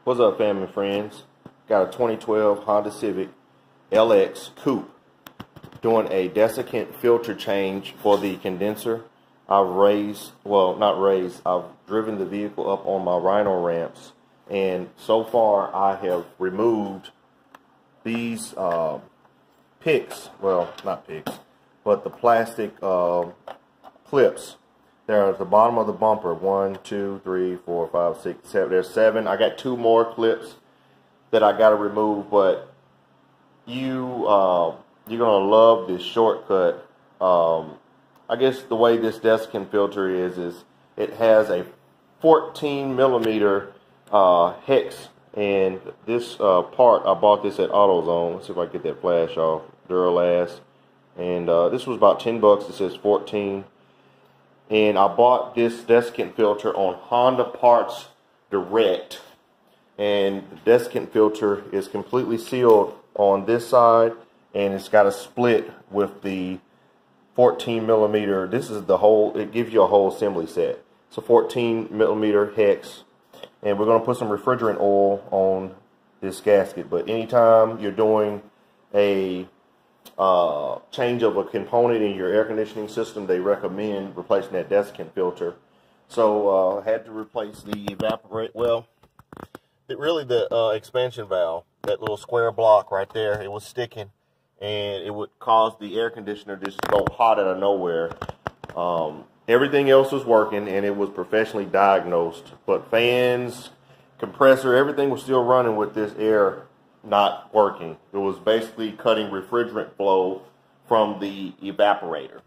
What's up, family and friends? Got a 2012 Honda Civic LX Coupe doing a desiccant filter change for the condenser. I've driven the vehicle up on my Rhino ramps, and so far I have removed these picks, well, not picks, but the plastic clips. They're at the bottom of the bumper. 1, 2, 3, 4, 5, 6, 7. There's 7. I got 2 more clips that I got to remove, but you're gonna love this shortcut. I guess the way this desiccant filter is it has a 14 millimeter hex, and this part, I bought this at AutoZone. Let's see if I can get that flash off. Duralast, and this was about 10 bucks. It says 14. And I bought this desiccant filter on Honda Parts Direct. And the desiccant filter is completely sealed on this side, and it's got a split with the 14 millimeter. This is the whole, it gives you a whole assembly set. It's a 14 millimeter hex. And we're going to put some refrigerant oil on this gasket. But anytime you're doing a change of a component in your air conditioning system, they recommend replacing that desiccant filter. So I had to replace the the expansion valve, that little square block right there. It was sticking, and it would cause the air conditioner just to go hot out of nowhere. Everything else was working, and it was professionally diagnosed, but fans, compressor, everything was still running with this air not working. It was basically cutting refrigerant flow from the evaporator.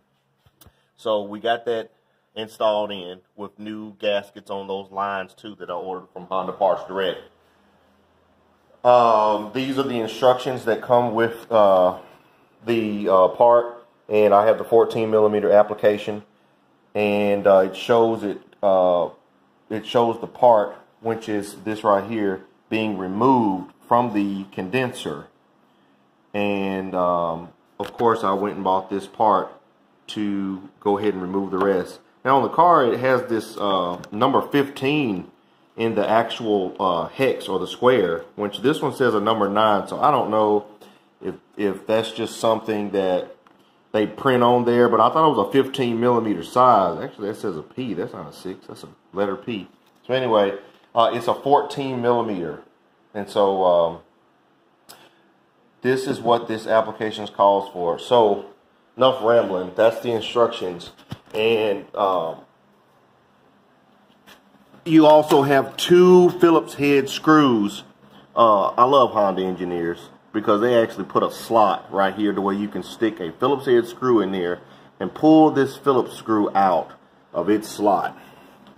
So we got that installed in with new gaskets on those lines too that I ordered from Honda Parts Direct. These are the instructions that come with the part, and I have the 14 millimeter application, and it shows the part, which is this right here, being removed from the condenser. And of course I went and bought this part to go ahead and remove the rest. Now on the car it has this number 15 in the actual hex or the square, which this one says a number 9, so I don't know if that's just something that they print on there, but I thought it was a 15 millimeter size. Actually that says a P, that's not a 6, that's a letter P. So anyway, it's a 14 millimeter. And so this is what this application calls for. So enough rambling. That's the instructions. And you also have 2 Phillips head screws. I love Honda engineers because they actually put a slot right here to where you can stick a Phillips head screw in there and pull this Phillips screw out of its slot.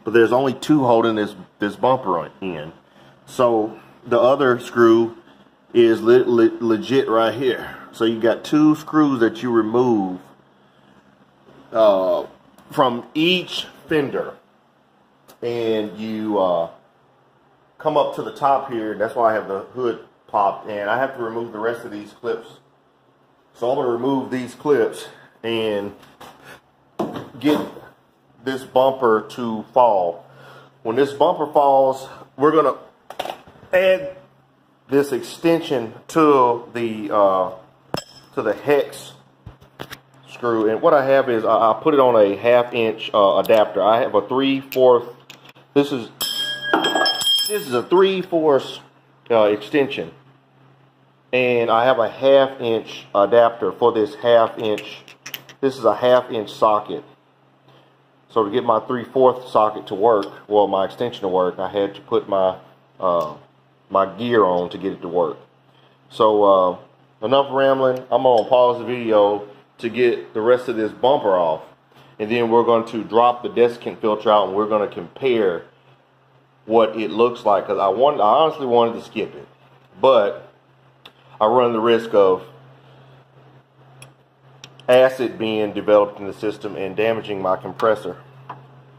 But there's only 2 holding this bumper in. So the other screw is legit right here. So you got 2 screws that you remove from each fender, and you come up to the top here. That's why I have the hood popped, and I have to remove the rest of these clips. So I'm going to remove these clips and get this bumper to fall. When this bumper falls, we're going to add this extension to the hex screw, and what I have is I put it on a 1/2 inch adapter. I have a 3/4. This is a 3/4 extension, and I have a 1/2 inch adapter for this 1/2 inch. This is a 1/2 inch socket. So to get my 3/4 socket to work, well, my extension to work, I had to put my gear on to get it to work. So enough rambling. I'm going to pause the video to get the rest of this bumper off, and then we're going to drop the desiccant filter out, and we're going to compare what it looks like, because I honestly wanted to skip it, but I run the risk of acid being developed in the system and damaging my compressor,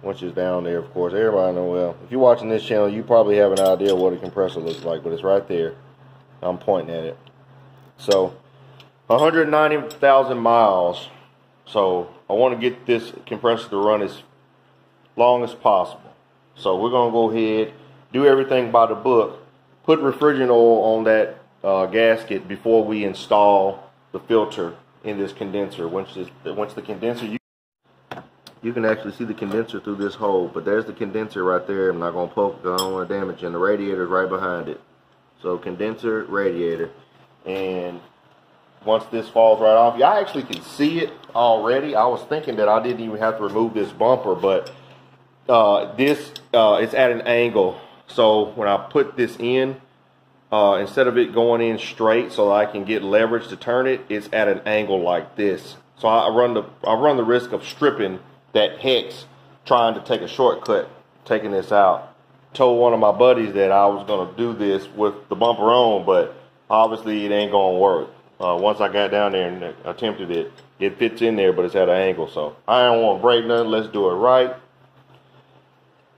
which is down there. Of course, everybody know, well, if you're watching this channel, you probably have an idea what a compressor looks like, but it's right there. I'm pointing at it. So 190,000 miles. So I want to get this compressor to run as long as possible. So we're going to go ahead, do everything by the book, put refrigerant oil on that gasket before we install the filter in this condenser. Once the condenser, you can actually see the condenser through this hole, but there's the condenser right there. I'm not going to poke, I don't want to damage it, and the radiator is right behind it. So condenser, radiator, and once this falls right off, y'all actually can see it already. I was thinking that I didn't even have to remove this bumper, but it's at an angle. So when I put this in, instead of it going in straight so I can get leverage to turn it, it's at an angle like this. So I run the risk of stripping that hex trying to take a shortcut taking this out. Told one of my buddies that I was going to do this with the bumper on, but obviously it ain't going to work. Once I got down there and attempted it, it fits in there, but it's at an angle. So I don't want to break nothing. Let's do it right.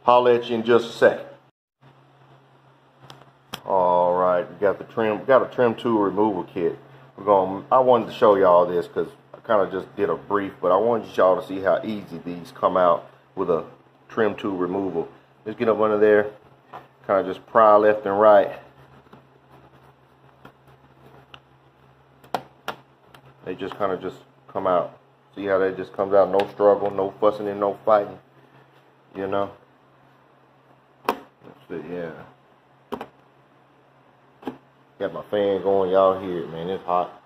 Holler at you in just a second. All right, we got the trim. Got a trim tool removal kit. I wanted to show y'all this because I kind of just did a brief, but I wanted y'all to see how easy these come out with a trim tool removal. Just get up under there, kind of just pry left and right. They just kind of just come out. See how that just comes out? No struggle, no fussing and no fighting. You know? That's it, yeah. Got my fan going, y'all hear it, man. It's hot.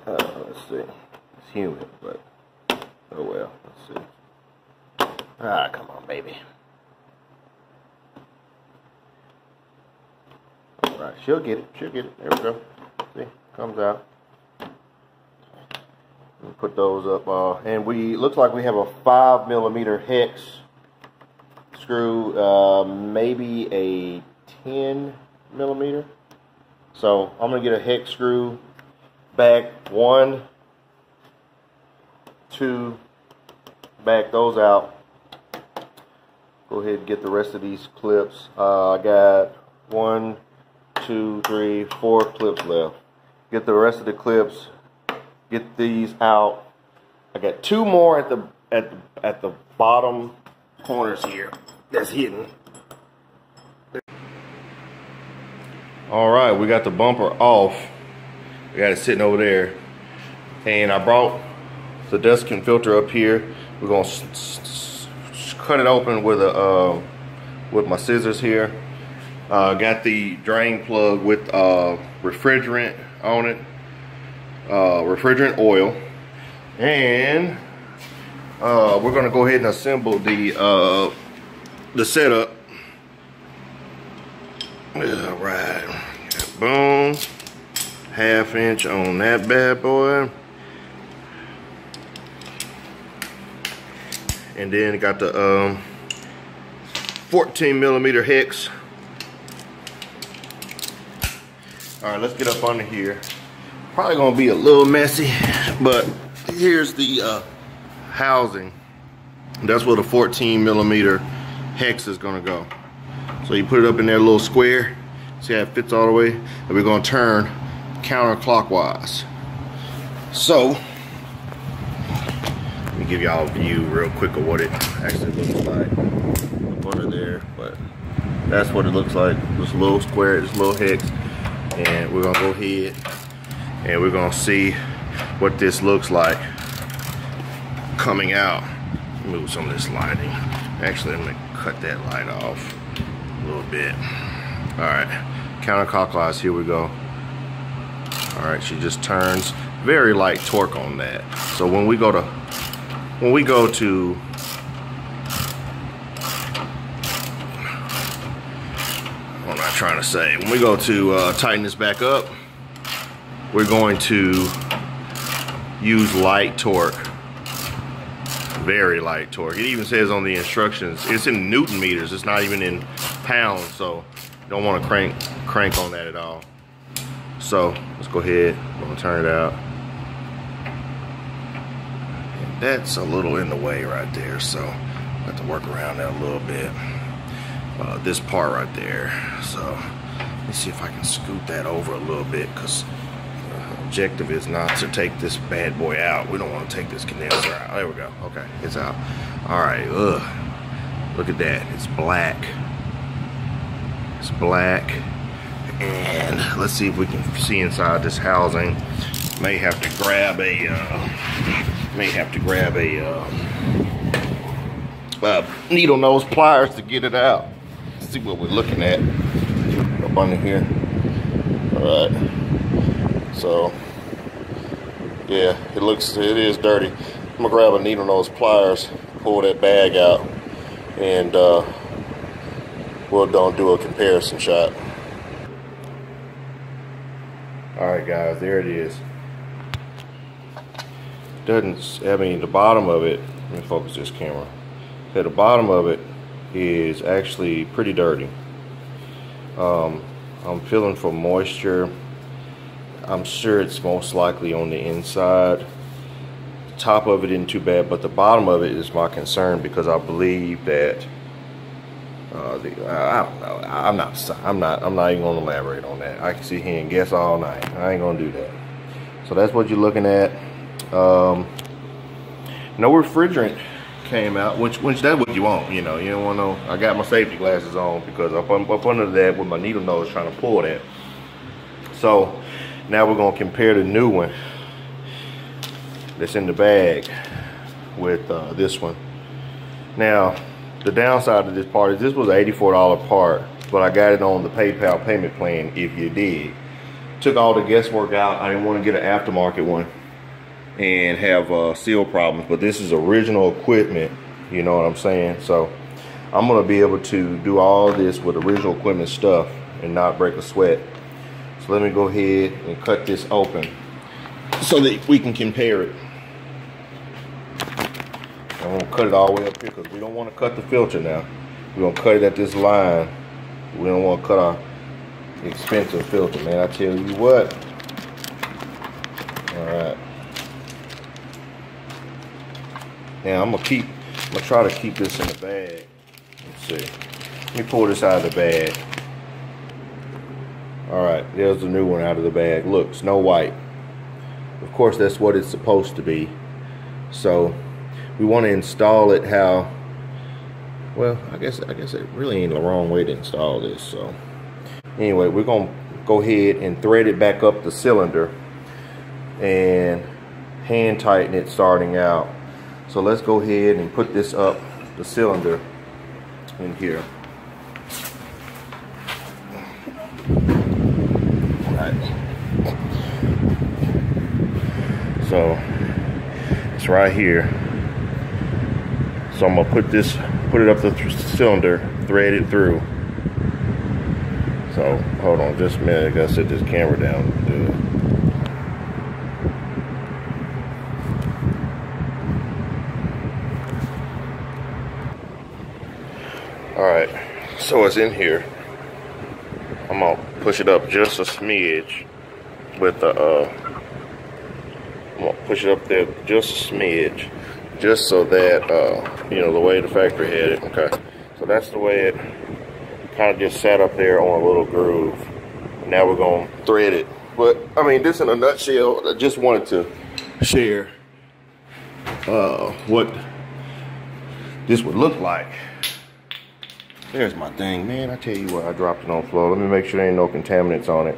Let's see. It's humid, but oh well. Let's see. Ah, come on, baby. All right, she'll get it. She'll get it. There we go. See, comes out. We'll put those up, and looks like we have a 5mm hex screw, maybe a 10mm. So I'm gonna get a hex screw back 1, 2, back those out. Go ahead and get the rest of these clips. I got 1, 2, 3, 4 clips left. Get the rest of the clips. Get these out. I got 2 more at the bottom corners here that's hidden. All right, we got the bumper off. We got it sitting over there, and I brought the Desiccant filter up here. We're gonna cut it open with my scissors here. Got the drain plug with refrigerant on it, refrigerant oil, and we're gonna go ahead and assemble the setup. All right, boom, 1/2 inch on that bad boy, and then got the 14mm hex. All right, let's get up under here. Probably gonna be a little messy, but here's the housing. That's where the 14mm hex is gonna go. So you put it up in there, a little square. See how it fits all the way? And we're gonna turn counterclockwise. So, let me give y'all a view real quick of what it actually looks like up under there. But that's what it looks like. This little square, this little hex. And we're gonna go ahead and we're gonna see what this looks like coming out. Move some of this lighting. Actually, I'm gonna cut that light off a little bit. All right, counterclockwise, here we go. All right, she just turns. Very light torque on that. So when we go to what am I trying to say? When we go to tighten this back up, we're going to use light torque. Very light torque. It even says on the instructions, it's in Newton meters, it's not even in pounds, so you don't want to crank on that at all. So let's go ahead, I'm gonna turn it out. And that's a little in the way right there, so I have to work around that a little bit. This part right there. So let's see if I can scoot that over a little bit, because the objective is not to take this bad boy out. We don't want to take this condenser out. There we go. Okay, it's out. All right. Look at that. It's black. It's black. And let's see if we can see inside this housing. May have to grab a needle nose pliers to get it out. Let's see what we're looking at up under here. All right. So yeah, it is dirty. I'm gonna grab a needle nose pliers, pull that bag out, and we'll do a comparison shot. All right, guys, there it is. The bottom of it, let me focus this camera. Okay, the bottom of it is actually pretty dirty. I'm feeling for moisture. I'm sure it's most likely on the inside. The top of it isn't too bad, but the bottom of it is my concern, because I believe that I don't know. I'm not even gonna elaborate on that. I can sit here and guess all night. I ain't gonna do that. So that's what you're looking at. No refrigerant came out, which that's what you want. You know, you don't want no. I got my safety glasses on because up under that with my needle nose trying to pull that. So now we're gonna compare the new one that's in the bag with this one. Now, the downside of this part is this was an $84 part, but I got it on the PayPal payment plan, if you dig. Took all the guesswork out. I didn't want to get an aftermarket one and have seal problems, but this is original equipment, you know what I'm saying? So I'm gonna be able to do all this with original equipment stuff and not break a sweat. So let me go ahead and cut this open so that we can compare it. I'm gonna cut it all the way up here because we don't want to cut the filter now. We're gonna cut it at this line. We don't want to cut our expensive filter, man. I tell you what. All right. Now I'm gonna try to keep this in the bag. Let's see. Let me pull this out of the bag. All right, there's the new one out of the bag. Look, Snow White. Of course, that's what it's supposed to be. So we want to install it how, well, I guess it really ain't the wrong way to install this. So anyway, we're gonna go ahead and thread it back up the cylinder and hand tighten it starting out. So let's go ahead and put this up the cylinder in here. All right. So it's right here. So I'm gonna put it up the cylinder, thread it through. So hold on just a minute, I gotta set this camera down to do it. Alright, so it's in here. I'm gonna push it up just a smidge with the I'm gonna push it up there just a smidge, just so that you know, the way the factory had it. Okay, so that's the way it kind of just sat up there on a little groove. Now we're gonna thread it. But I mean, this in a nutshell. I just wanted to share what this would look like. There's my thing, man. I tell you what, I dropped it on the floor. Let me make sure there ain't no contaminants on it,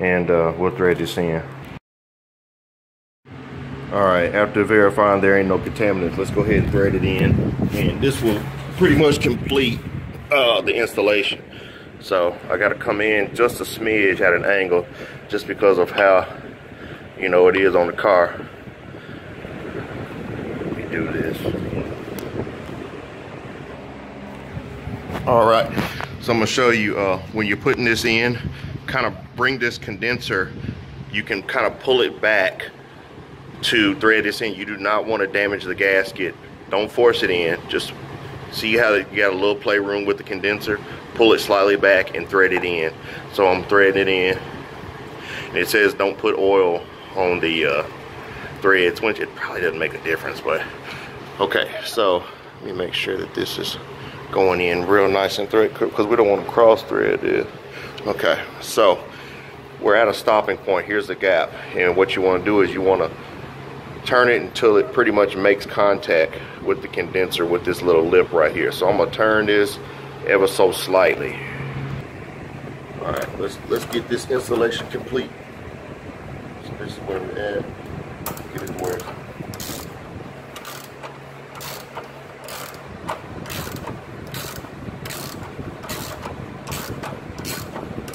and we'll thread this in. Alright, after verifying there ain't no contaminants, let's go ahead and thread it in, and this will pretty much complete the installation. So I got to come in just a smidge at an angle, just because of how, you know, it is on the car. Let me do this. All right, so I'm gonna show you when you're putting this in, kind of bring this condenser, you can kind of pull it back to thread this in. You do not want to damage the gasket. Don't force it in. Just see how you got a little playroom with the condenser. Pull it slightly back and thread it in. So I'm threading it in. And it says don't put oil on the threads, which it probably doesn't make a difference, but okay. So let me make sure that this is going in real nice and thread, because we don't want to cross thread this. Okay, so we're at a stopping point. Here's the gap, and what you want to do is you want to turn it until it pretty much makes contact with the condenser with this little lip right here. So I'm gonna turn this ever so slightly. All right, let's get this installation complete. So this is where we're at. Get it to where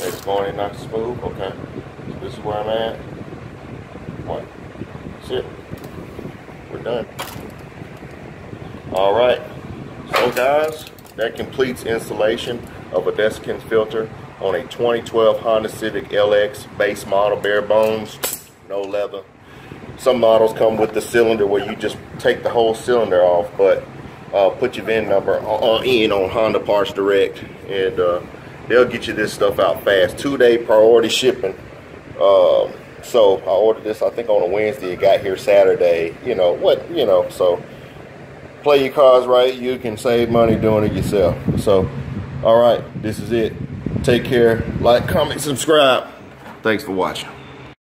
it's going in nice and smooth. Okay, so this is where I'm at. One. That's it. We're done. All right. So guys, that completes installation of a Desiccant filter on a 2012 Honda Civic LX base model, bare bones, no leather. Some models come with the cylinder where you just take the whole cylinder off, but put your VIN number on Honda Parts Direct, and they'll get you this stuff out fast. 2-day priority shipping. So I ordered this, I think, on a Wednesday. It got here Saturday. So play your cards right. You can save money doing it yourself. So, all right, this is it. Take care. Like, comment, subscribe. Thanks for watching.